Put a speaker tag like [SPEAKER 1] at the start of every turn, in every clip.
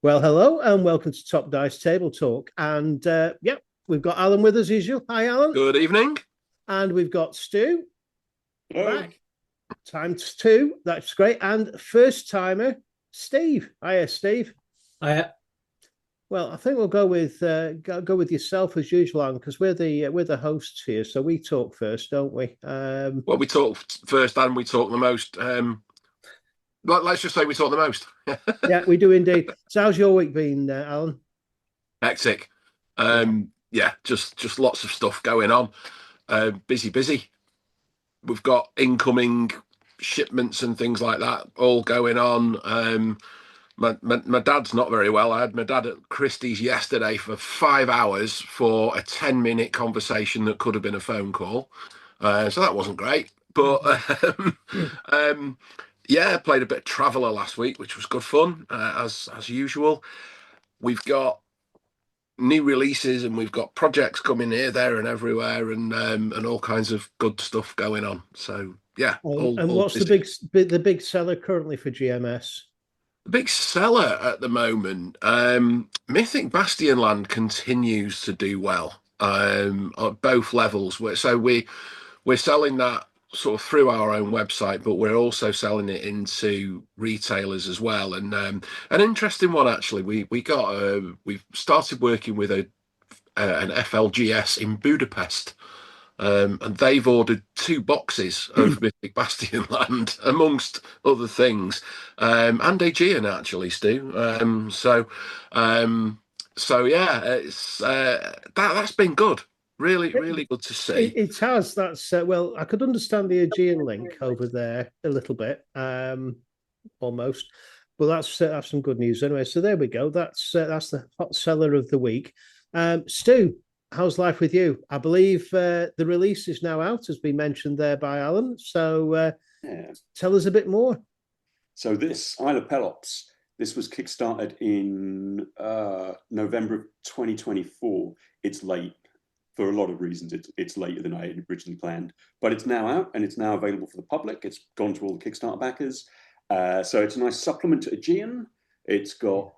[SPEAKER 1] Well, hello and welcome to Top Dice Table Talk. And we've got Alan with us as usual. Hi, Alan.
[SPEAKER 2] Good evening.
[SPEAKER 1] And we've got Stu
[SPEAKER 3] Hello.
[SPEAKER 1] back. Times two. That's great. And first timer, Steve. Hiya, Steve.
[SPEAKER 4] Hiya.
[SPEAKER 1] Well, I think we'll go with yourself as usual, Alan, because we're the hosts here, so we talk first, don't we?
[SPEAKER 2] Well, we talk first and we talk the most. Let's just say we talk the most.
[SPEAKER 1] Yeah, we do indeed. So how's your week been, Alan?
[SPEAKER 2] Hectic. Yeah, just lots of stuff going on. Busy. We've got incoming shipments and things like that all going on. My dad's not very well. I had my dad at Christie's yesterday for 5 hours for a 10-minute conversation that could have been a phone call. So that wasn't great. But yeah, played a bit of Traveller last week, which was good fun, as usual. We've got new releases and we've got projects coming here, there, and everywhere, and all kinds of good stuff going on. So yeah.
[SPEAKER 1] What's the big seller currently for GMS?
[SPEAKER 2] The big seller at the moment, Mythic Bastionland continues to do well at both levels. So we're selling that sort of through our own website, but we're also selling it into retailers as well. And an interesting one actually, we've started working with an FLGS in Budapest. And they've ordered 2 boxes of Mythic Bastionland, amongst other things, and Aegean actually, Stu. So yeah, it's that's been good. Really good to see.
[SPEAKER 1] It has. That's well, I could understand the Aegean link over there a little bit, almost, but that's some good news anyway. So there we go. That's the hot seller of the week. Stu, how's life with you? I believe the release is now out, as been mentioned there by Alan. So tell us a bit more.
[SPEAKER 3] So this Isle of Pelops, this was kickstarted in November of 2024. It's late for a lot of reasons. It's later than I had originally planned, but it's now out and it's now available for the public. It's gone to all the Kickstarter backers. So it's a nice supplement to Aegean. It's got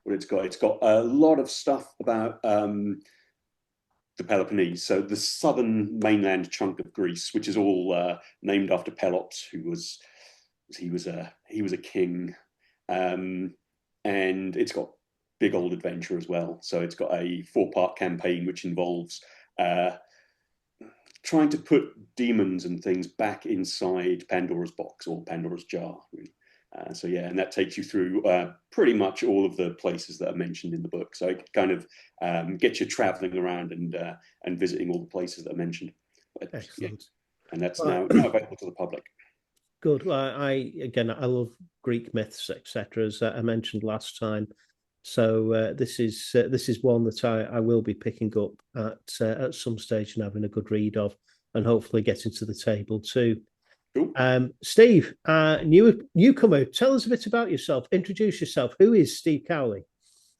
[SPEAKER 3] a lot of stuff about the Peloponnese, so the southern mainland chunk of Greece, which is all named after Pelops, who was a king, and it's got big old adventure as well. So it's got a 4-part campaign which involves trying to put demons and things back inside Pandora's box or Pandora's jar, really. So yeah, and that takes you through pretty much all of the places that are mentioned in the book. So it kind of gets you traveling around and visiting all the places that are mentioned. But,
[SPEAKER 1] excellent.
[SPEAKER 3] Yeah, and that's now available to the public.
[SPEAKER 1] Good. Well, I love Greek myths, etc., as I mentioned last time. So this is one that I will be picking up at some stage and having a good read of, and hopefully getting to the table too.
[SPEAKER 3] Cool.
[SPEAKER 1] Steve, newcomer, tell us a bit about yourself. Introduce yourself. Who is Steve Cowley?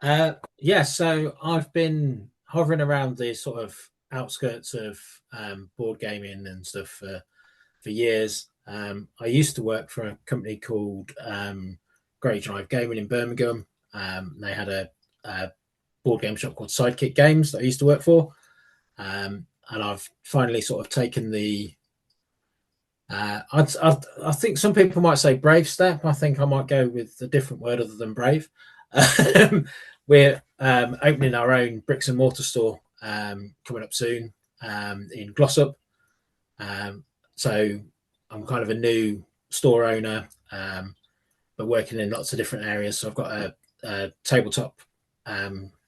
[SPEAKER 4] So I've been hovering around the sort of outskirts of board gaming and stuff for years. I used to work for a company called Great Drive Gaming in Birmingham. They had a board game shop called Sidekick Games that I used to work for. And I've finally sort of taken the I think some people might say brave step. I think I might go with a different word other than brave. We're opening our own bricks and mortar store coming up soon in Glossop. So I'm kind of a new store owner, but working in lots of different areas. So I've got a tabletop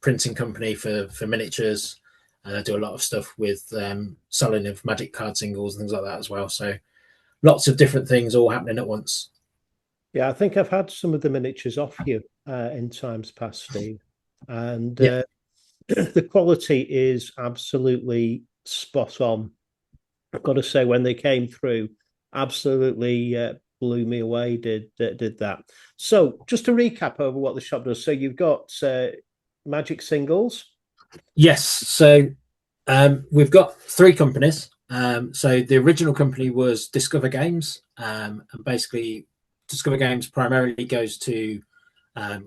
[SPEAKER 4] printing company for miniatures. And I do a lot of stuff with selling of magic card singles and things like that as well. So lots of different things all happening at once.
[SPEAKER 1] Yeah, I think I've had some of the miniatures off you in times past, Steve. And the quality is absolutely spot on. I've got to say, when they came through, absolutely blew me away, did that. So just to recap over what the shop does. So you've got magic singles.
[SPEAKER 4] Yes. So we've got 3 companies. So the original company was Discover Games, and basically Discover Games primarily goes to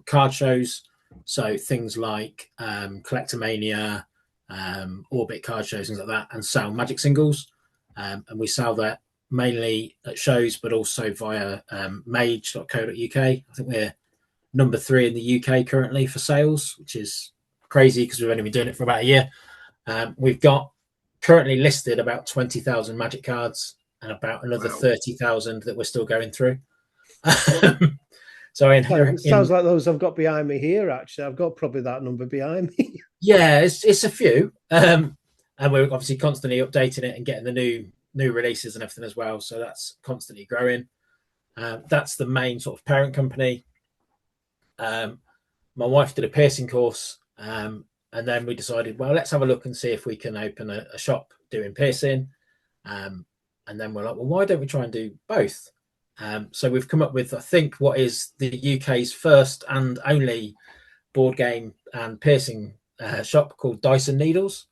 [SPEAKER 4] card shows. So things like Collectomania, Orbit card shows, things like that, and sell Magic singles. And we sell that mainly at shows, but also via mage.co.uk. I think we're number 3 in the UK currently for sales, which is crazy because we've only been doing it for about a year. We've got currently listed about 20,000 Magic cards and about another 30,000 that we're still going through. So
[SPEAKER 1] it sounds like those I've got behind me here. Actually, I've got probably that number behind me.
[SPEAKER 4] Yeah, it's a few, and we're obviously constantly updating it and getting the new releases and everything as well. So that's constantly growing. That's the main sort of parent company. My wife did a piercing course, and then we decided, well, let's have a look and see if we can open a shop doing piercing. And then we're like, well, why don't we try and do both? So we've come up with, I think, what is the UK's first and only board game and piercing shop called Dyson Needles,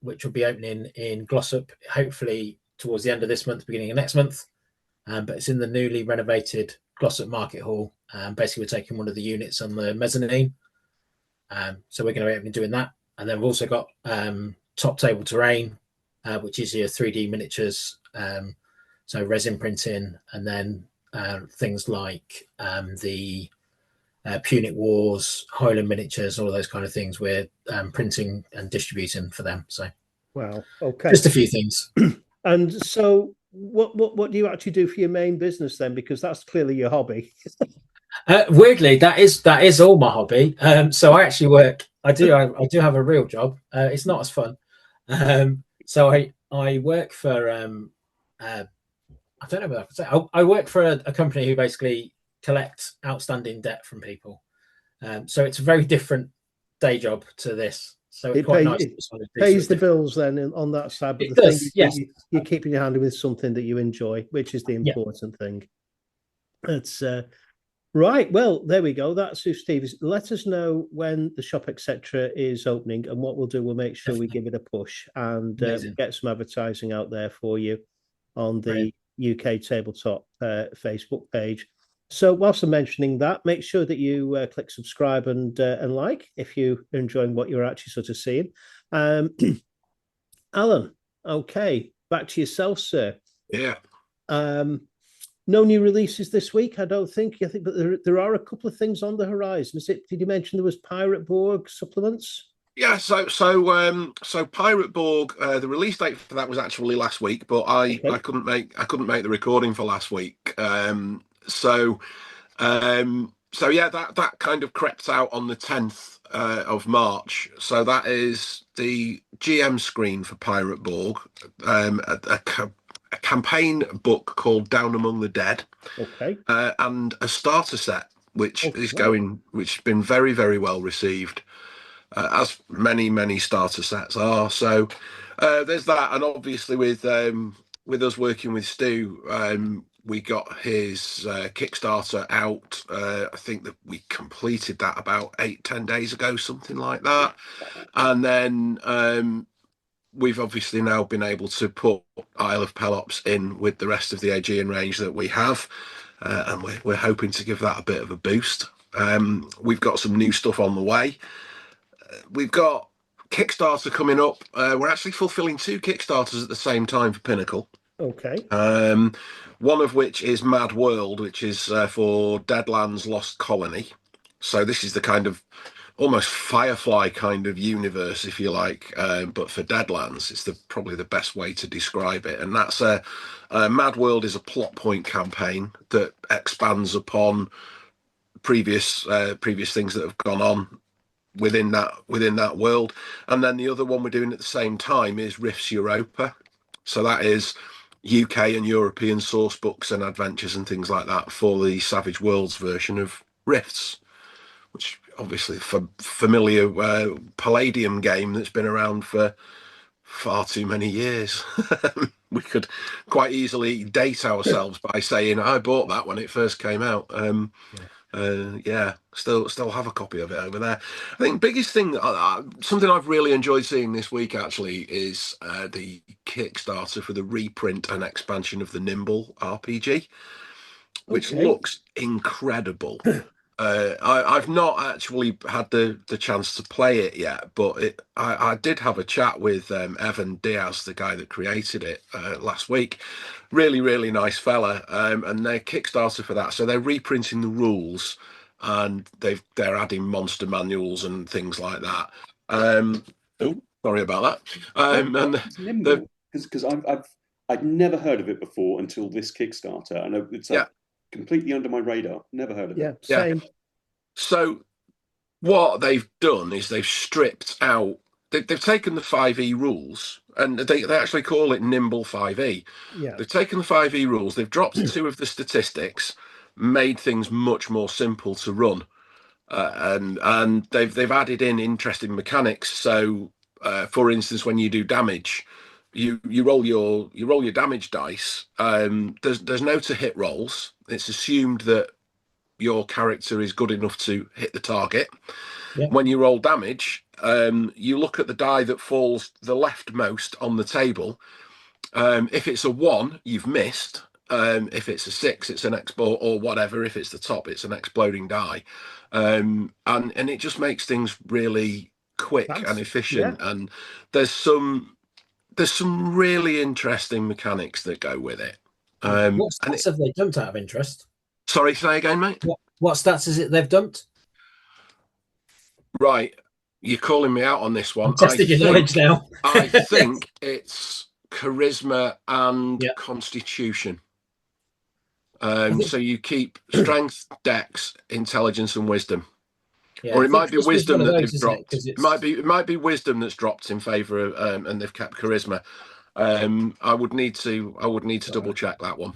[SPEAKER 4] which will be opening in Glossop, hopefully towards the end of this month, beginning of next month. But it's in the newly renovated Glossop Market Hall. Basically, we're taking one of the units on the mezzanine. So we're going to be opening doing that. And then we've also got Top Table Terrain, which is your 3D miniatures. So resin printing, and then things like the Punic Wars, Highland miniatures, all of those kind of things. We're printing and distributing for them. So,
[SPEAKER 1] wow, okay,
[SPEAKER 4] just a few things.
[SPEAKER 1] And so, what do you actually do for your main business then? Because that's clearly your hobby.
[SPEAKER 4] Weirdly, that is all my hobby. So I actually work. I do have a real job. It's not as fun. So I work for. I don't know what I can say. I work for a company who basically collects outstanding debt from people. So it's a very different day job to this. So it's quite nice. It
[SPEAKER 1] pays the bills then on that side. But you're keeping your hand with something that you enjoy, which is the important thing. It's right. Well, there we go. That's who Steve is. Let us know when the shop, etc., is opening, and what we'll do, we'll make sure we give it a push and get some advertising out there for you on the UK Tabletop Facebook page. So whilst I'm mentioning that, make sure that you click subscribe and like if you're enjoying what you're actually sort of seeing. Alan, okay, back to yourself, sir.
[SPEAKER 2] Yeah.
[SPEAKER 1] No new releases this week, I don't think. I think, but there are a couple of things on the horizon. Did you mention there was Pirate Borg supplements?
[SPEAKER 2] Yeah, so Pirate Borg, the release date for that was actually last week, but I couldn't make the recording for last week. So yeah, that kind of crept out on the 10th of March. So that is the GM screen for Pirate Borg, a campaign book called Down Among the Dead, and a starter set which has been very, very well received. As many starter sets are. So there's that, and obviously with us working with Stu, we got his Kickstarter out. I think that we completed that about 8-10 days ago, something like that. And then we've obviously now been able to put Isle of Pelops in with the rest of the Aegean range that we have, and we're hoping to give that a bit of a boost. We've got some new stuff on the way. We've got Kickstarter coming up. We're actually fulfilling 2 Kickstarters at the same time for Pinnacle.
[SPEAKER 1] Okay.
[SPEAKER 2] One of which is Mad World, which is for Deadlands Lost Colony. So this is the kind of almost Firefly kind of universe, if you like, but for Deadlands. It's probably the best way to describe it. And that's Mad World is a plot point campaign that expands upon previous things that have gone on within that world. And then the other one we're doing at the same time is Rifts Europa. So that is UK and European source books and adventures and things like that for the Savage Worlds version of Rifts, which obviously familiar Palladium game that's been around for far too many years. We could quite easily date ourselves by saying I bought that when it first came out. Still have a copy of it over there. I think biggest thing, something I've really enjoyed seeing this week actually is the Kickstarter for the reprint and expansion of the Nimble RPG, which looks incredible. I've not actually had the chance to play it yet, but I did have a chat with Evan Diaz, the guy that created it, last week. Really, really nice fella. And their Kickstarter for that, so they're reprinting the rules, and they're adding monster manuals and things like that. Oh, sorry about that. And
[SPEAKER 3] It's Nimble, because I'd never heard of it before until this Kickstarter. I know it's completely under my radar. Never heard of it.
[SPEAKER 1] Same.
[SPEAKER 2] So what they've done is they've stripped out. They've taken the 5e rules, and they actually call it Nimble 5e.
[SPEAKER 1] Yeah.
[SPEAKER 2] They've taken the 5e rules. They've dropped 2 of the statistics, made things much more simple to run, and they've added in interesting mechanics. So, for instance, when you do damage, you roll your damage dice. There's no to hit rolls. It's assumed that your character is good enough to hit the target.
[SPEAKER 4] Yeah.
[SPEAKER 2] When you roll damage, you look at the die that falls the leftmost on the table. If it's a 1, you've missed. If it's a 6, it's an explode, or whatever. If it's the top, it's an exploding die. And it just makes things really quick and efficient. Yeah. And there's some really interesting mechanics that go with it.
[SPEAKER 4] What stats have they dumped out of interest?
[SPEAKER 2] Sorry, say again, mate.
[SPEAKER 4] What stats is it they've dumped?
[SPEAKER 2] Right, you're calling me out on this one.
[SPEAKER 4] I'm testing your knowledge now.
[SPEAKER 2] I think it's charisma and constitution. So you keep strength, dex, intelligence, and wisdom. Yeah, or it might be wisdom that they've dropped. It might be wisdom that's dropped in favour of, and they've kept charisma. I would need to double check that one.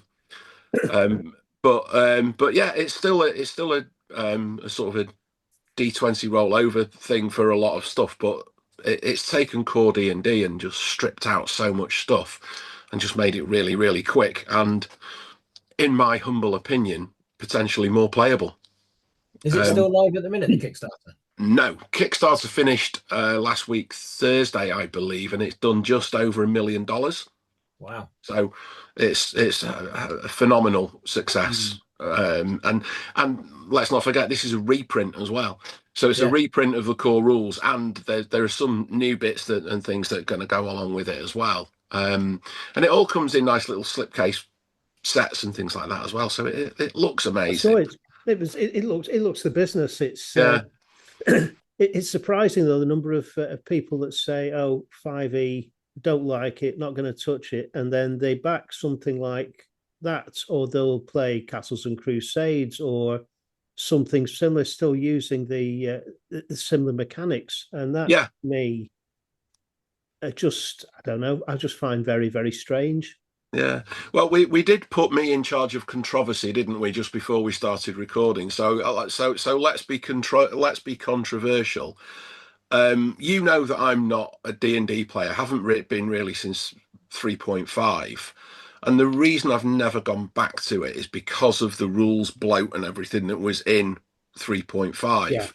[SPEAKER 2] But yeah, it's still a sort of a D20 rollover thing for a lot of stuff, but it's taken core D&D and just stripped out so much stuff and just made it really, really quick and, in my humble opinion, potentially more playable.
[SPEAKER 4] Is it still live at the minute, the Kickstarter?
[SPEAKER 2] No, Kickstarter finished last week Thursday, I believe, and it's done just over $1 million.
[SPEAKER 4] Wow!
[SPEAKER 2] So it's a phenomenal success. And let's not forget, this is a reprint as well. So it's a reprint of the core rules, and there are some new bits and things that are going to go along with it as well. And it all comes in nice little slipcase sets and things like that as well. So it looks amazing.
[SPEAKER 1] So it looks the business. It's it's surprising though the number of people that say, "Oh, 5e, don't like it, not going to touch it," and then they back something like that, or they'll play Castles and Crusades or something similar, still using the similar mechanics, and that me, I don't know. I just find very, very strange.
[SPEAKER 2] Yeah, well, we did put me in charge of controversy, didn't we, just before we started recording? So let's be controversial. You know that I'm not a D&D player. I haven't been really since 3.5. And the reason I've never gone back to it is because of the rules bloat and everything that was in 3.5.
[SPEAKER 1] Yeah,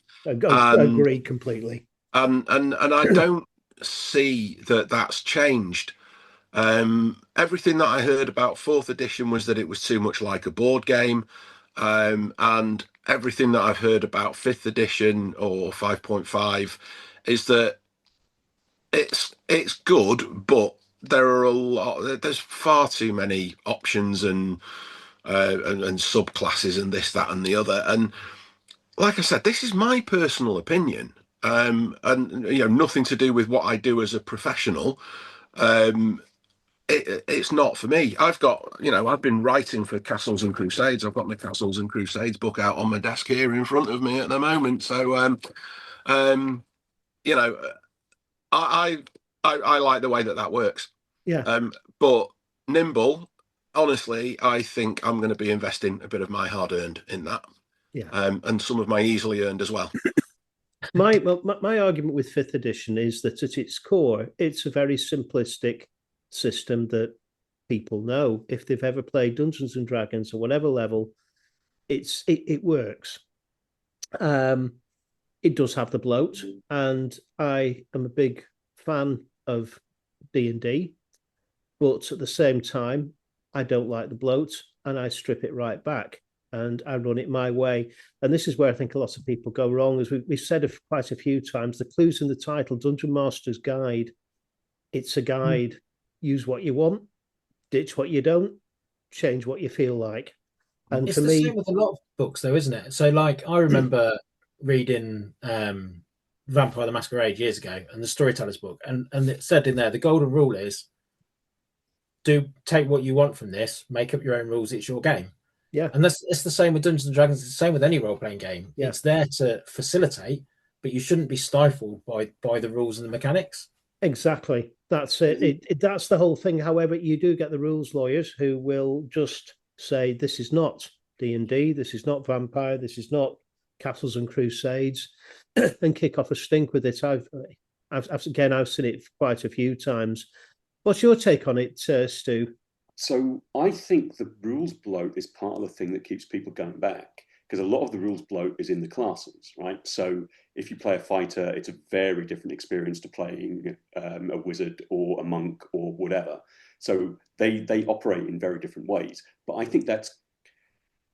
[SPEAKER 1] I agree completely.
[SPEAKER 2] And I don't see that that's changed. Everything that I heard about 4th edition was that it was too much like a board game. And everything that I've heard about 5th edition or 5.5 is that it's good, but there's far too many options and subclasses and this, that, and the other. And like I said, this is my personal opinion, and nothing to do with what I do as a professional. It's not for me. I've been writing for Castles and Crusades. I've got my Castles and Crusades book out on my desk here in front of me at the moment. So, I like the way that works.
[SPEAKER 1] Yeah.
[SPEAKER 2] But Nimble, honestly, I think I'm going to be investing a bit of my hard-earned in that.
[SPEAKER 1] Yeah.
[SPEAKER 2] And some of my easily earned as well.
[SPEAKER 1] My argument with 5th edition is that at its core, it's a very simplistic system that people know. If they've ever played Dungeons and Dragons or whatever level, it works. It does have the bloat, and I am a big fan of D&D, but at the same time, I don't like the bloat, and I strip it right back. and I run it my way. And this is where I think a lot of people go wrong. As we've said quite a few times, the clues in the title, Dungeon Master's Guide, it's a guide. Use what you want, ditch what you don't, change what you feel like. And
[SPEAKER 4] it's
[SPEAKER 1] for
[SPEAKER 4] the
[SPEAKER 1] me,
[SPEAKER 4] same with a lot of books, though, isn't it? So, like, I remember reading Vampire the Masquerade years ago, and the Storyteller's book, and it said in there the golden rule is take what you want from this, make up your own rules. It's your game.
[SPEAKER 1] Yeah,
[SPEAKER 4] and it's the same with Dungeons and Dragons. It's the same with any role playing game.
[SPEAKER 1] Yeah.
[SPEAKER 4] It's there to facilitate, but you shouldn't be stifled by the rules and the mechanics.
[SPEAKER 1] Exactly. That's it. That's the whole thing. However, you do get the rules lawyers who will just say, this is not D&D, this is not Vampire, this is not Castles and Crusades, and kick off a stink with it. I've seen it quite a few times. What's your take on it, Stu?
[SPEAKER 3] So I think the rules bloat is part of the thing that keeps people going back, because a lot of the rules bloat is in the classes, right? So if you play a fighter, it's a very different experience to playing a wizard or a monk or whatever. So they operate in very different ways. But I think that's,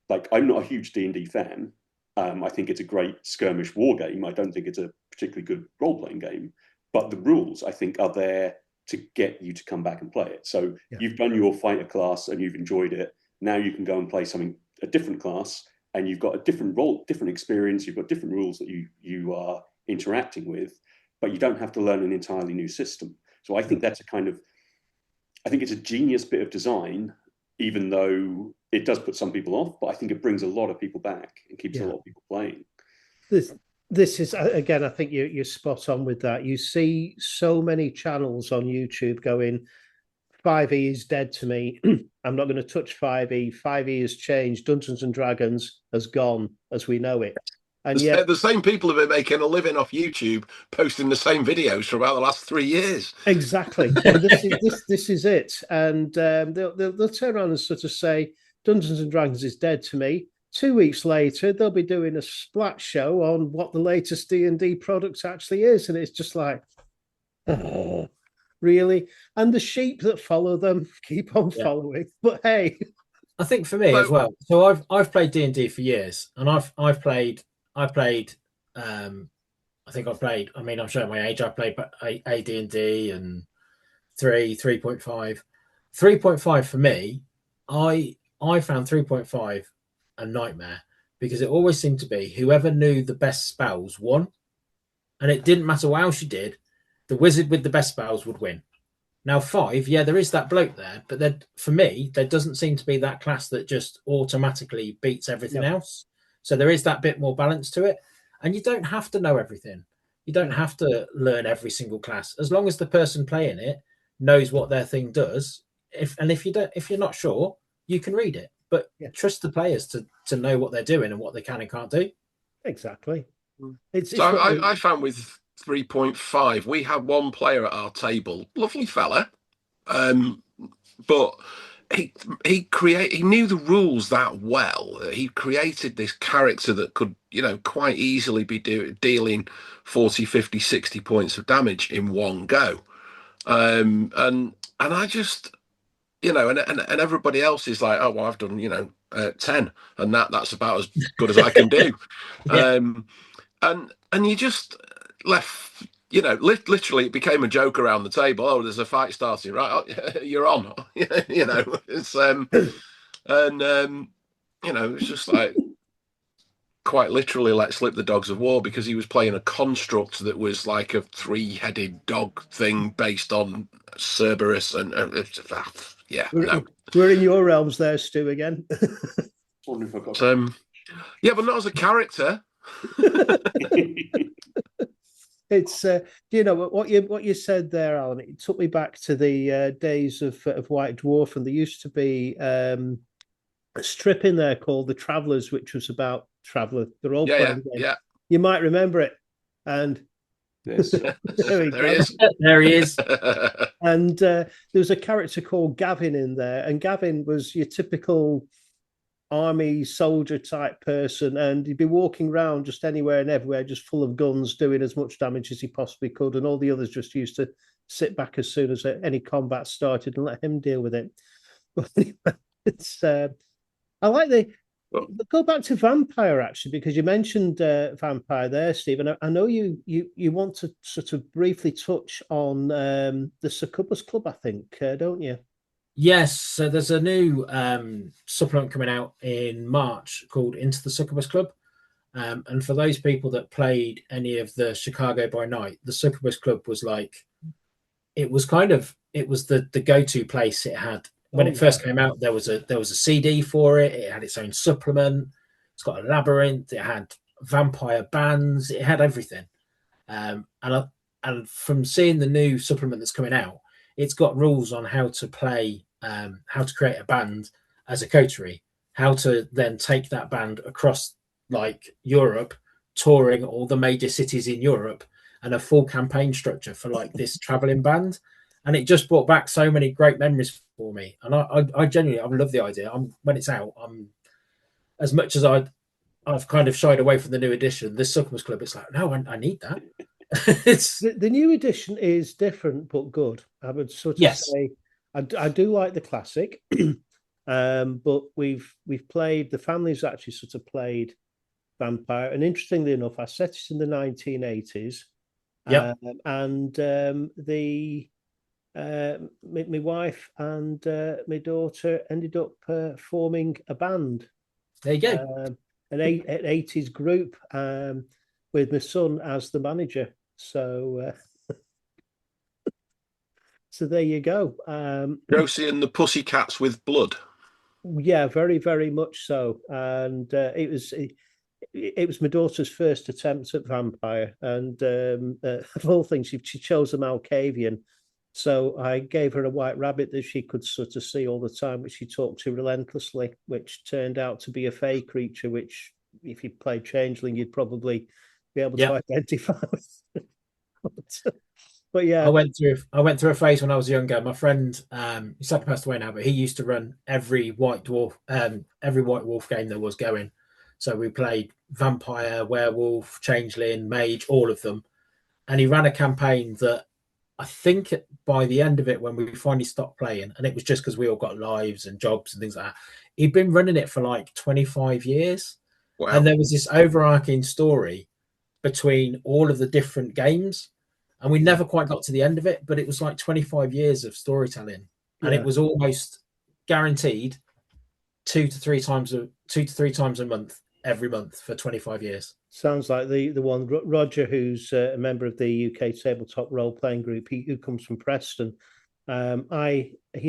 [SPEAKER 3] like, I'm not a huge D&D fan. I think it's a great skirmish war game. I don't think it's a particularly good role-playing game. But the rules, I think, are there to get you to come back and play it. So You've done your fighter class and you've enjoyed it. Now you can go and play a different class, and you've got a different role, different experience. You've got different rules that you are interacting with, but you don't have to learn an entirely new system. So I think that's I think it's a genius bit of design, even though it does put some people off, but I think it brings a lot of people back and keeps a lot of people playing.
[SPEAKER 1] This is, again, I think you're spot on with that. You see so many channels on YouTube going, 5e is dead to me. I'm not going to touch 5e. 5e has changed. Dungeons and Dragons has gone as we know it. And yet,
[SPEAKER 2] the same people have been making a living off YouTube, posting the same videos for about the last 3 years.
[SPEAKER 1] Exactly. And this is it. And they'll turn around and sort of say, Dungeons and Dragons is dead to me. 2 weeks later, they'll be doing a splat show on what the latest D&D product actually is. And it's just like, oh, really? And the sheep that follow them keep on following. But hey,
[SPEAKER 4] I think for me as well. So I've played D&D for years, and I think I've played, I mean, I'm showing my age, I've played AD&D and 3.5. 3.5 for me, I found 3.5 a nightmare, because it always seemed to be whoever knew the best spells won. And it didn't matter what else you did, the wizard with the best spells would win. Now 5, there is that bloke there, but then for me, there doesn't seem to be that class that just automatically beats everything else. So there is that bit more balance to it. And you don't have to know everything. You don't have to learn every single class, as long as the person playing it knows what their thing does. If you're not sure, you can read it, but trust the players to know what they're doing and what they can and can't do.
[SPEAKER 1] Exactly.
[SPEAKER 2] I found with 3.5, we had one player at our table, lovely fella, but he knew the rules that well. He created this character that could, quite easily be dealing 40, 50, 60 points of damage in one go. And I just, and everybody else is like, oh, well, I've done, 10, and that's about as good as I can do. And you just left, literally it became a joke around the table. Oh, there's a fight starting, right? Oh, you're on, it's, it's just like, quite literally let slip the dogs of war, because he was playing a construct that was like a 3-headed dog thing based on Cerberus, and
[SPEAKER 1] we're in your realms there, Stu, again.
[SPEAKER 2] But not as a character.
[SPEAKER 1] It's what you said there, Alan. It took me back to the days of White Dwarf, and there used to be a strip in there called The Travellers, which was about Traveller, the role playing game.
[SPEAKER 2] Yeah.
[SPEAKER 1] You might remember it. And
[SPEAKER 3] yes,
[SPEAKER 2] there he is.
[SPEAKER 4] There he is.
[SPEAKER 1] And there was a character called Gavin in there, and Gavin was your typical army soldier type person, and he'd be walking around just anywhere and everywhere, just full of guns, doing as much damage as he possibly could, and all the others just used to sit back as soon as any combat started and let him deal with it. But it's I like go back to Vampire actually, because you mentioned Vampire there, Steve, and I know you want to sort of briefly touch on the Succubus Club, I think, don't you?
[SPEAKER 4] Yes, so there's a new supplement coming out in March called Into the Succubus Club. And for those people that played any of the Chicago by Night, the Succubus Club was like, it was the go-to place. It had, when it first came out, there was a CD for it. It had its own supplement. It's got a labyrinth. It had vampire bands. It had everything. And from seeing the new supplement that's coming out, it's got rules on how to play, how to create a band as a coterie, how to then take that band across like Europe, touring all the major cities in Europe, and a full campaign structure for like this traveling band. And it just brought back so many great memories for me. And I genuinely love the idea. When it's out, as much as I've kind of shied away from the new edition, this Succubus Club, it's like, no, I need that. It's
[SPEAKER 1] the new edition is different but good. I would sort of say I do like the classic, but we've played, the family's actually sort of played Vampire, and interestingly enough, I set it in the 1980s. And my wife and my daughter ended up forming a band.
[SPEAKER 4] There you go,
[SPEAKER 1] an 80s group with my son as the manager. So, so there you go.
[SPEAKER 2] Josie and the Pussycats with blood.
[SPEAKER 1] Yeah, very, very much so. And it was my daughter's first attempt at Vampire, and of all things, she chose a Malkavian. So I gave her a white rabbit that she could sort of see all the time, which she talked to relentlessly, which turned out to be a fey creature, which if you played Changeling, you'd probably be able to identify with. But yeah,
[SPEAKER 4] I went through a phase when I was younger. My friend, he's sadly passed away now, but he used to run every White Wolf game there was going. So we played Vampire, Werewolf, Changeling, Mage, all of them. And he ran a campaign that I think by the end of it, when we finally stopped playing, and it was just because we all got lives and jobs and things like that, he'd been running it for like 25 years. Wow. And there was this overarching story between all of the different games. And we never quite got to the end of it, but it was like 25 years of storytelling. And it was almost guaranteed 2 to 3 times a month, every month for 25 years.
[SPEAKER 1] Sounds like the one, Roger, who's a member of the UK Tabletop role-playing group, who comes from Preston. He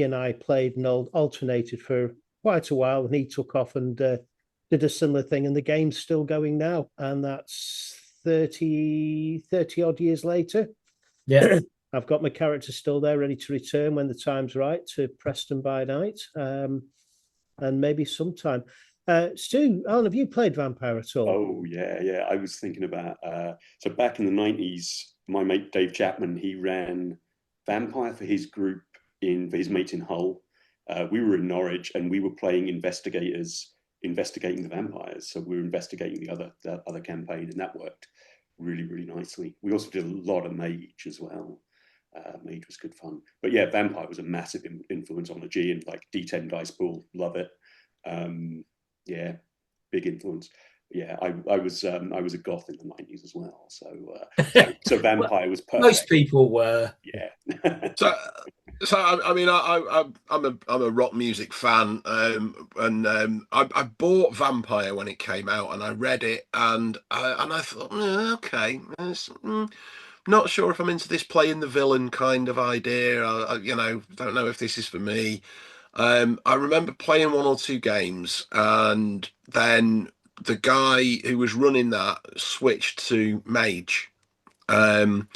[SPEAKER 1] and I played and alternated for quite a while, and he took off and did a similar thing, and the game's still going now, and that's 30 odd years later.
[SPEAKER 4] Yeah.
[SPEAKER 1] I've got my character still there, ready to return when the time's right to Preston by night, and maybe sometime. Stu, Alan, have you played Vampire at all?
[SPEAKER 3] Oh, yeah. I was thinking about, so back in the 90s, my mate Dave Chapman, he ran Vampire for his group, for his mates in Hull. We were in Norwich, and we were playing investigators investigating the vampires. So we were investigating the other campaign, and that worked really, really nicely. We also did a lot of Mage as well. Mage was good fun. But yeah, Vampire was a massive influence on Aegean, like D10 dice pool, love it. Yeah, big influence. Yeah, I was a goth in the 90s as well. So Vampire was perfect.
[SPEAKER 4] Most people were.
[SPEAKER 3] Yeah.
[SPEAKER 2] So I mean, I'm a rock music fan, and I bought Vampire when it came out, and I read it, and I thought, okay, not sure if I'm into this playing the villain kind of idea. Don't know if this is for me. I remember playing 1 or 2 games, and then the guy who was running that switched to Mage, and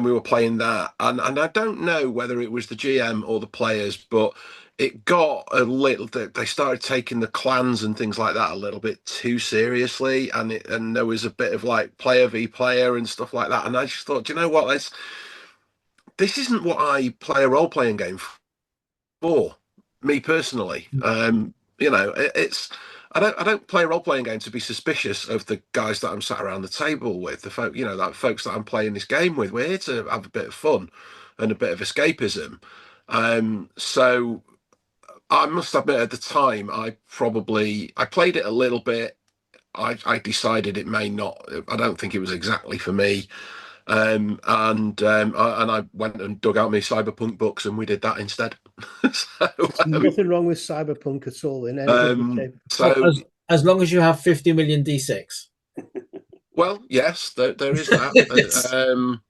[SPEAKER 2] we were playing that. And I don't know whether it was the GM or the players, but it got a little. They started taking the clans and things like that a little bit too seriously, and there was a bit of like player v player and stuff like that. And I just thought, do you know what? This isn't what I play a role playing game for. Me personally, it's I don't play a role playing game to be suspicious of the guys that I'm sat around the table with, the folks that I'm playing this game with. We're here to have a bit of fun and a bit of escapism. So I must admit, at the time, I played it a little bit. I decided it may not. I don't think it was exactly for me. I went and dug out my Cyberpunk books, and we did that instead.
[SPEAKER 1] There's nothing wrong with Cyberpunk at all in any way, shape.
[SPEAKER 2] So
[SPEAKER 4] as long as you have 50 million D6.
[SPEAKER 2] Well, yes, there is that.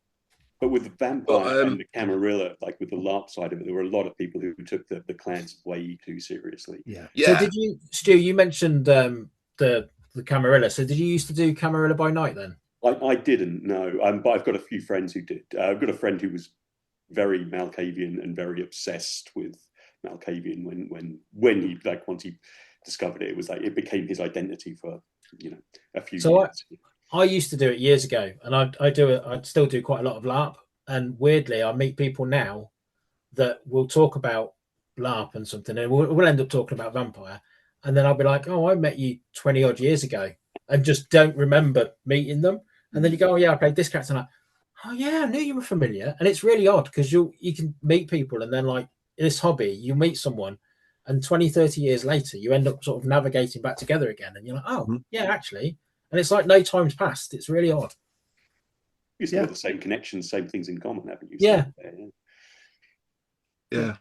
[SPEAKER 3] But with the vampire and the Camarilla, like with the LARP side of it, there were a lot of people who took the clans way too seriously.
[SPEAKER 1] Yeah.
[SPEAKER 4] So did you, Stu? You mentioned the Camarilla. So did you used to do Camarilla by night then?
[SPEAKER 3] I didn't, no. But I've got a few friends who did. I've got a friend who was very Malkavian and very obsessed with Malkavian when he, like, once he discovered it, it was like it became his identity for a few years.
[SPEAKER 4] I used to do it years ago, and I still do quite a lot of LARP. And weirdly, I meet people now that will talk about LARP and something, and we'll end up talking about vampire. And then I'll be like, "Oh, I met you 20 odd years ago," and just don't remember meeting them. And then you go, "Oh yeah, I played this character." And I'm like, "Oh yeah, I knew you were familiar." And it's really odd because you can meet people, and then like in this hobby, you meet someone, and 20, 30 years later, you end up sort of navigating back together again, and you're like, "Oh yeah, actually." And it's like no time's passed. It's really odd.
[SPEAKER 3] You still have the same connections, same things in common, haven't you?
[SPEAKER 4] Yeah.
[SPEAKER 2] Yeah,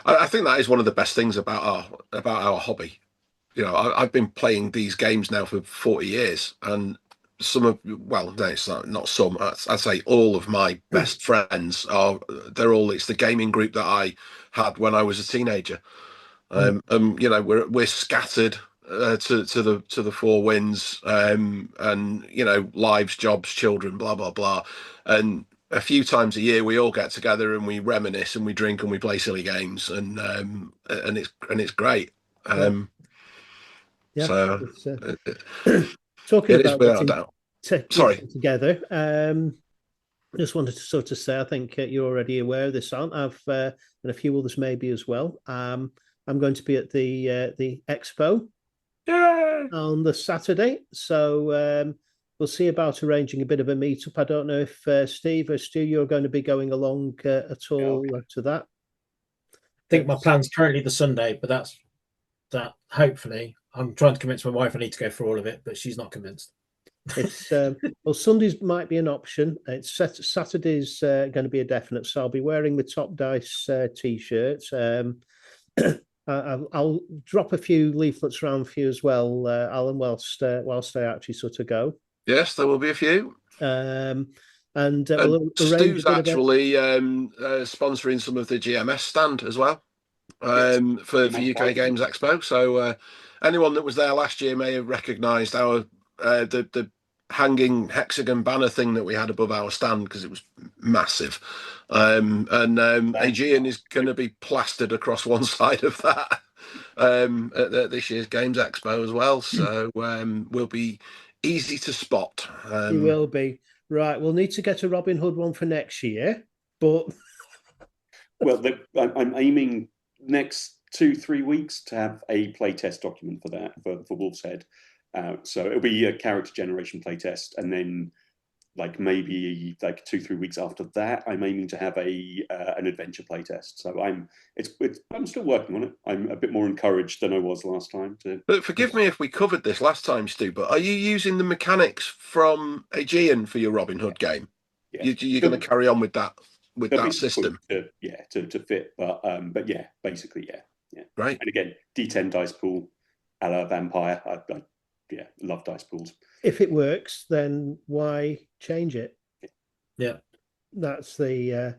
[SPEAKER 2] I think that is one of the best things about our hobby. I've been playing these games now for 40 years, and it's not some. I'd say all of my best friends it's the gaming group that I had when I was a teenager. We're scattered to the four winds, and lives, jobs, children, blah blah blah, and a few times a year we all get together and we reminisce and we drink and we play silly games, and it's great.
[SPEAKER 1] Talking
[SPEAKER 2] it
[SPEAKER 1] about
[SPEAKER 2] is without a doubt. Sorry,
[SPEAKER 1] together. Just wanted to sort of say, I think you're already aware of this, Alan. And a few others maybe as well. I'm going to be at the expo on the Saturday, so we'll see about arranging a bit of a meetup. I don't know if Steve or Stu, you're going to be going along at all to that.
[SPEAKER 4] I think my plan's currently the Sunday, but that hopefully I'm trying to convince my wife I need to go for all of it, but she's not convinced.
[SPEAKER 1] It's Sundays might be an option. It's Saturday's going to be a definite, so I'll be wearing the Top Dice t-shirts. I'll drop a few leaflets around for you as well, Alan, whilst I actually sort of go.
[SPEAKER 2] Yes, there will be a few.
[SPEAKER 1] We'll
[SPEAKER 2] Stu's actually sponsoring some of the GMS stand as well for UK Games Expo. So anyone that was there last year may have recognised our the hanging hexagon banner thing that we had above our stand, because it was massive. Aegean is going to be plastered across one side of that at this year's Games Expo as well. So we'll be easy to spot.
[SPEAKER 1] You will be. Right, we'll need to get a Robin Hood one for next year, but
[SPEAKER 3] well, I'm aiming next 2-3 weeks to have a playtest document for that for Wolf's Head. So it'll be a character generation playtest, and then maybe 2-3 weeks after that, I'm aiming to have an adventure playtest. So I'm still working on it. I'm a bit more encouraged than I was last time.
[SPEAKER 2] But forgive me if we covered this last time, Stu, but are you using the mechanics from Aegean for your Robin Hood game? Yeah. You're going to carry on with that system?
[SPEAKER 3] To fit, but yeah, basically, yeah.
[SPEAKER 2] Right.
[SPEAKER 3] And again, D10 dice pool, a la Vampire. I love dice pools.
[SPEAKER 1] If it works, then why change it?
[SPEAKER 4] Yeah,
[SPEAKER 1] that's the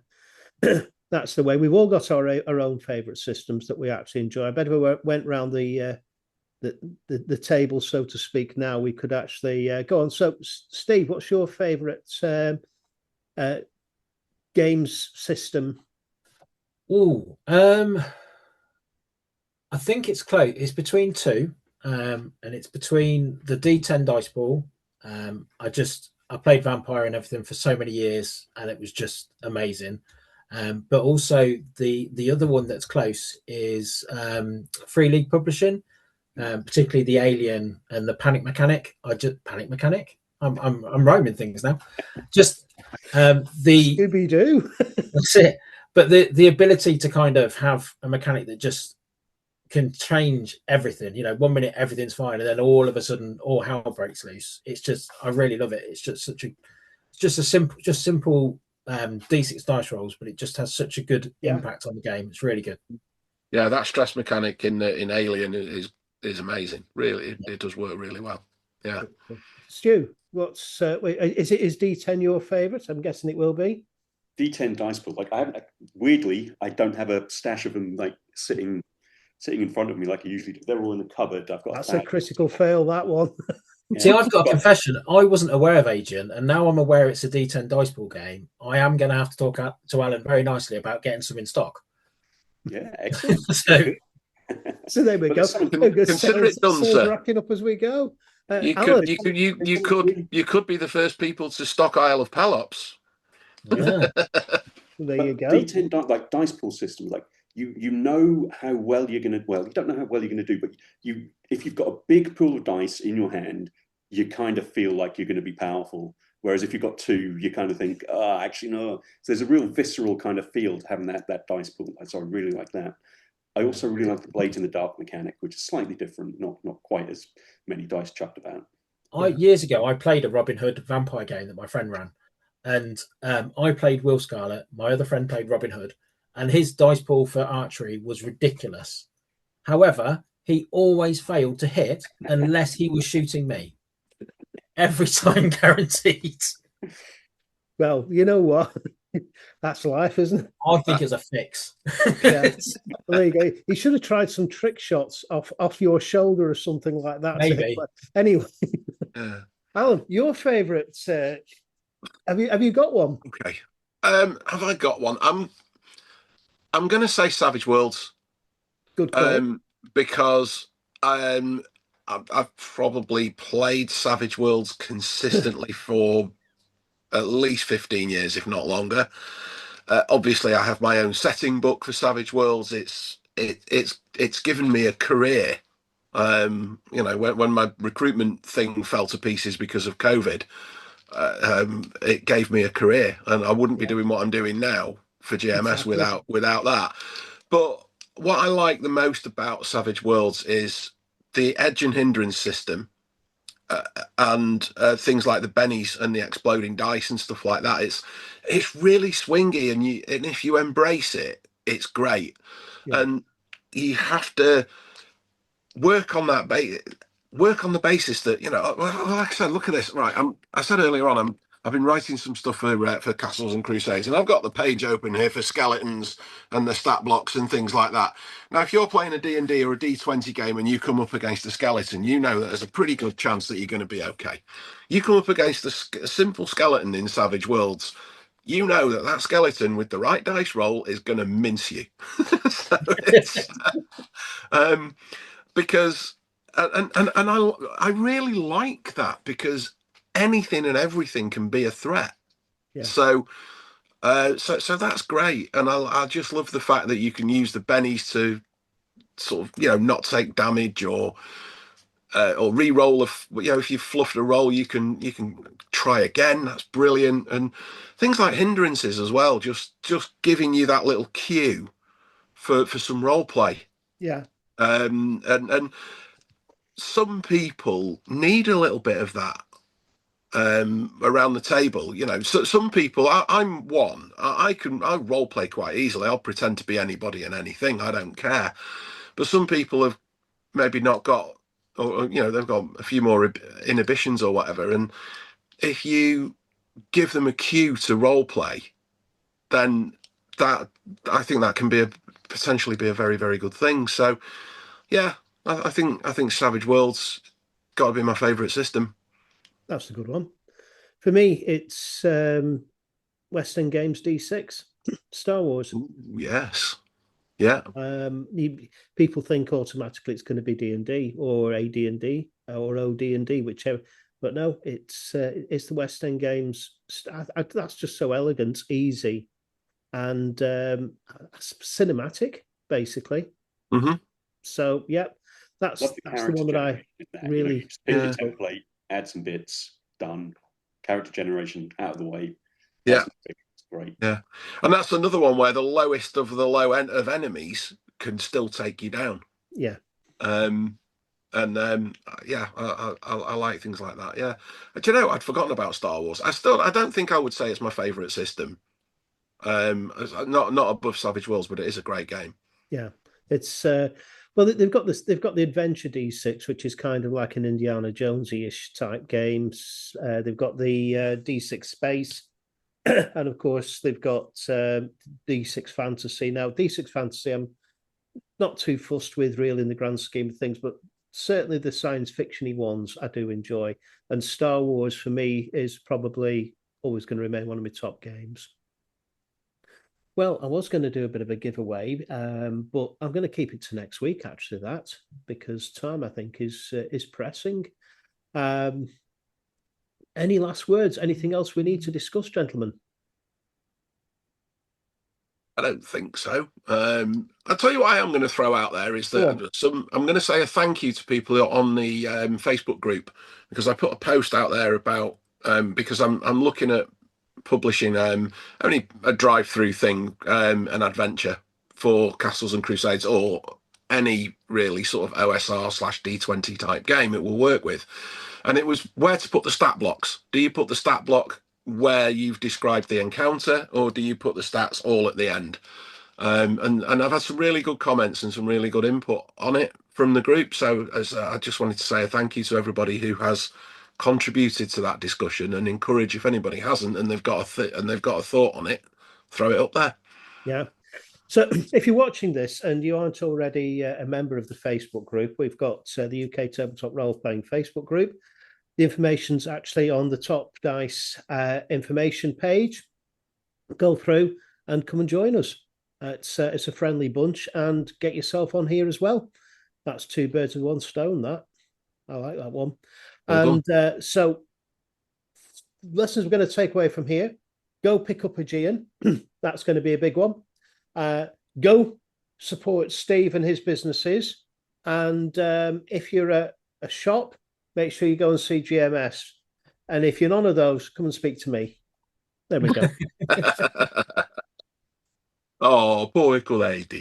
[SPEAKER 1] that's the way. We've all got our own favourite systems that we actually enjoy. I bet if we went round the table, so to speak, now we could actually go on. So, Steve, what's your favourite games system?
[SPEAKER 4] I think it's close. It's between two. And it's between the D10 dice pool. I played Vampire and everything for so many years, and it was just amazing. But also the other one that's close is Free League Publishing, particularly the Alien and the Panic Mechanic. Panic Mechanic. I'm rhyming things now. Just the
[SPEAKER 1] Scooby-Doo.
[SPEAKER 4] That's it. But the ability to kind of have a mechanic that just can change everything. 1 minute everything's fine, and then all of a sudden all hell breaks loose. It's just, I really love it. It's just a simple D6 dice rolls, but it just has such a good impact on the game. It's really good.
[SPEAKER 2] Yeah, that stress mechanic in Alien is amazing. Really, it does work really well. Yeah.
[SPEAKER 1] Stu, what's is D10 your favourite? I'm guessing it will be.
[SPEAKER 3] D10 dice pool. Like, weirdly, I don't have a stash of them like sitting in front of me like I usually do. They're all in the cupboard. I've got.
[SPEAKER 1] That's a critical fail, that one.
[SPEAKER 3] Yeah.
[SPEAKER 4] See, I've got a confession. I wasn't aware of Aegean, and now I'm aware it's a D10 dice pool game. I am going to have to talk to Alan very nicely about getting some in stock.
[SPEAKER 3] Yeah, excellent.
[SPEAKER 1] So there we go.
[SPEAKER 2] Consider it done, sir.
[SPEAKER 1] Racking up as we go.
[SPEAKER 2] You
[SPEAKER 1] Alan,
[SPEAKER 2] could be the first people to stock Isle of Pelops.
[SPEAKER 4] Yeah.
[SPEAKER 1] There you go.
[SPEAKER 3] D10 like dice pool systems, like you know how well you're going to. Well, you don't know how well you're going to do, but if you've got a big pool of dice in your hand, you kind of feel like you're going to be powerful. Whereas if you've got two, you kind of think, actually no. So there's a real visceral kind of feel to having that dice pool. So I really like that. I also really like the Blades in the Dark mechanic, which is slightly different, not quite as many dice chucked about.
[SPEAKER 4] Years ago, I played a Robin Hood vampire game that my friend ran, and I played Will Scarlet. My other friend played Robin Hood, and his dice pool for archery was ridiculous. However, he always failed to hit unless he was shooting me. Every time, guaranteed.
[SPEAKER 1] Well, you know what? That's life, isn't it?
[SPEAKER 4] I think it's a fix.
[SPEAKER 1] Yeah. Well, there you go. You should have tried some trick shots off your shoulder or something like that.
[SPEAKER 4] Maybe.
[SPEAKER 1] Anyway, Alan, your favourite? Have you got one?
[SPEAKER 2] Okay. Have I got one? I'm going to say Savage Worlds.
[SPEAKER 1] Good call.
[SPEAKER 2] Because I've probably played Savage Worlds consistently for at least 15 years, if not longer. Obviously, I have my own setting book for Savage Worlds. It's given me a career. When my recruitment thing fell to pieces because of COVID, it gave me a career, and I wouldn't be doing what I'm doing now for GMS without that. But what I like the most about Savage Worlds is the edge and hindrance system, and things like the bennies and the exploding dice and stuff like that. It's really swingy, and if you embrace it, it's great. Yeah. And you have to work on that work on the basis that, like I said, look at this. Right, I said earlier on, I've been writing some stuff for Castles and Crusades, and I've got the page open here for skeletons and the stat blocks and things like that. Now, if you're playing a D&D or a D20 game and you come up against a skeleton, you know that there's a pretty good chance that you're going to be okay. You come up against a simple skeleton in Savage Worlds, you know that skeleton with the right dice roll is going to mince you. So because I really like that, because anything and everything can be a threat. Yeah. So that's great, and I just love the fact that you can use the bennies to sort of not take damage or re-roll. If you've fluffed a roll, you can try again. That's brilliant. And things like hindrances as well, just giving you that little cue for some role play.
[SPEAKER 1] Yeah.
[SPEAKER 2] And some people need a little bit of that around the table. So some people, I'm one, I role play quite easily. I'll pretend to be anybody and anything, I don't care. But some people have maybe not got, or they've got a few more inhibitions or whatever, and if you give them a cue to role play, then that, I think that can potentially be a very, very good thing. So yeah, I think Savage Worlds got to be my favorite system. That's
[SPEAKER 1] a good one. For me, it's West End Games D6, Star Wars.
[SPEAKER 2] Ooh, yes. Yeah.
[SPEAKER 1] People think automatically it's going to be D&D or AD&D or OD&D, whichever. But no, it's the West End Games. That's just so elegant, easy, and cinematic, basically.
[SPEAKER 2] Mm-hmm.
[SPEAKER 1] So yeah, that's the one that I really.
[SPEAKER 3] Spin the template, add some bits, done. Character generation out of the way.
[SPEAKER 2] Yeah,
[SPEAKER 3] it's great.
[SPEAKER 2] Yeah, and that's another one where the lowest of the low end of enemies can still take you down.
[SPEAKER 1] Yeah.
[SPEAKER 2] Yeah, I like things like that. Yeah, do you know, I'd forgotten about Star Wars. I don't think I would say it's my favorite system. Not above Savage Worlds, but it is a great game.
[SPEAKER 1] Yeah, it's well, they've got this. They've got the Adventure D6, which is kind of like an Indiana Jonesy-ish type games. They've got the D6 Space, and of course they've got D6 Fantasy. Now, D6 Fantasy, I'm not too fussed with really in the grand scheme of things, but certainly the science fictiony ones I do enjoy. And Star Wars for me is probably always going to remain one of my top games. Well, I was going to do a bit of a giveaway, but I'm going to keep it to next week, actually, because time, I think, is pressing. Any last words? Anything else we need to discuss, gentlemen?
[SPEAKER 2] I don't think so. I'll tell you what I am going to throw out there is that I'm going to say a thank you to people on the Facebook group, because I put a post out there about because I'm looking at publishing only a drive-through thing, an adventure for Castles and Crusades, or any really sort of OSR/D20 type game it will work with. And it was where to put the stat blocks. Do you put the stat block where you've described the encounter, or do you put the stats all at the end? And I've had some really good comments and some really good input on it from the group. So I just wanted to say a thank you to everybody who has contributed to that discussion, and encourage, if anybody hasn't and they've got a thought on it, throw it up there.
[SPEAKER 1] Yeah. So if you're watching this and you aren't already a member of the Facebook group, we've got the UK Tabletop Role-Playing Facebook group. The information's actually on the Top Dice information page. Go through and come and join us. It's a friendly bunch, and get yourself on here as well. That's two birds with one stone, that. I like that one.
[SPEAKER 2] Well
[SPEAKER 1] and so lessons we're going to take away from here: go pick up Aegean. That's going to be a big one. Go support Steve and his businesses. And if you're a shop, make sure you go and see GMS. And if you're none of those, come and speak to me. There we go.
[SPEAKER 2] Oh, poor Uncle AD.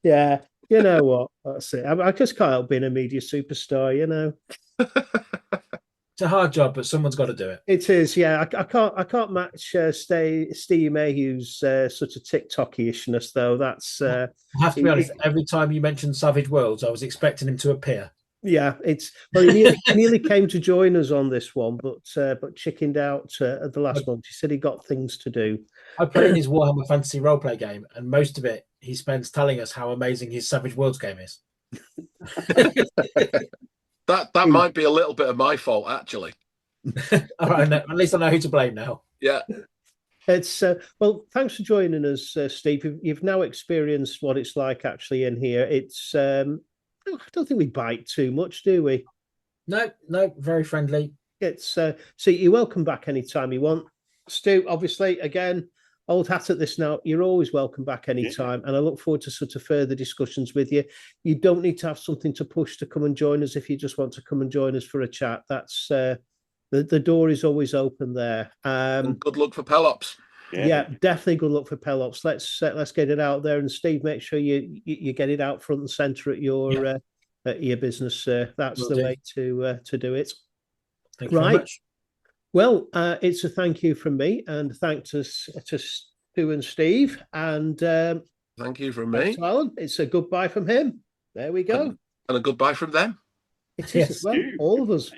[SPEAKER 1] Yeah, you know what? That's it. I just can't help being a media superstar, you know.
[SPEAKER 4] It's a hard job, but someone's got to do it.
[SPEAKER 1] It is, yeah. I can't match Steve Mayhew's sort of TikTok-ishness, though. That's
[SPEAKER 4] I have to be honest. Every time you mentioned Savage Worlds, I was expecting him to appear.
[SPEAKER 1] Yeah, he nearly came to join us on this one, but chickened out at the last one. He said he got things to do.
[SPEAKER 4] I play in his Warhammer Fantasy roleplay game, and most of it he spends telling us how amazing his Savage Worlds game is.
[SPEAKER 2] That might be a little bit of my fault, actually.
[SPEAKER 4] All right, at least I know who to blame now.
[SPEAKER 2] Yeah.
[SPEAKER 1] It's well, thanks for joining us, Steve. You've now experienced what it's like actually in here. It's I don't think we bite too much, do we?
[SPEAKER 4] No, very friendly.
[SPEAKER 1] It's so you're welcome back anytime you want. Stu, obviously, again, old hat at this now. You're always welcome back anytime, and I look forward to sort of further discussions with you. You don't need to have something to push to come and join us if you just want to come and join us for a chat. That's the door is always open there.
[SPEAKER 2] And good luck for Pelops.
[SPEAKER 1] Yeah, definitely good luck for Pelops. Let's get it out there, and Steve, make sure you get it out front and center at your business. That's the way to do it.
[SPEAKER 4] Thank you very much.
[SPEAKER 1] Well, it's a thank you from me, and thanks to Stu and Steve, and
[SPEAKER 2] thank you from me.
[SPEAKER 1] Alan. It's a goodbye from him. There we go,
[SPEAKER 2] and a goodbye from them.
[SPEAKER 1] It is as well, all of us.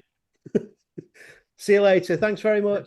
[SPEAKER 1] See you later. Thanks very much.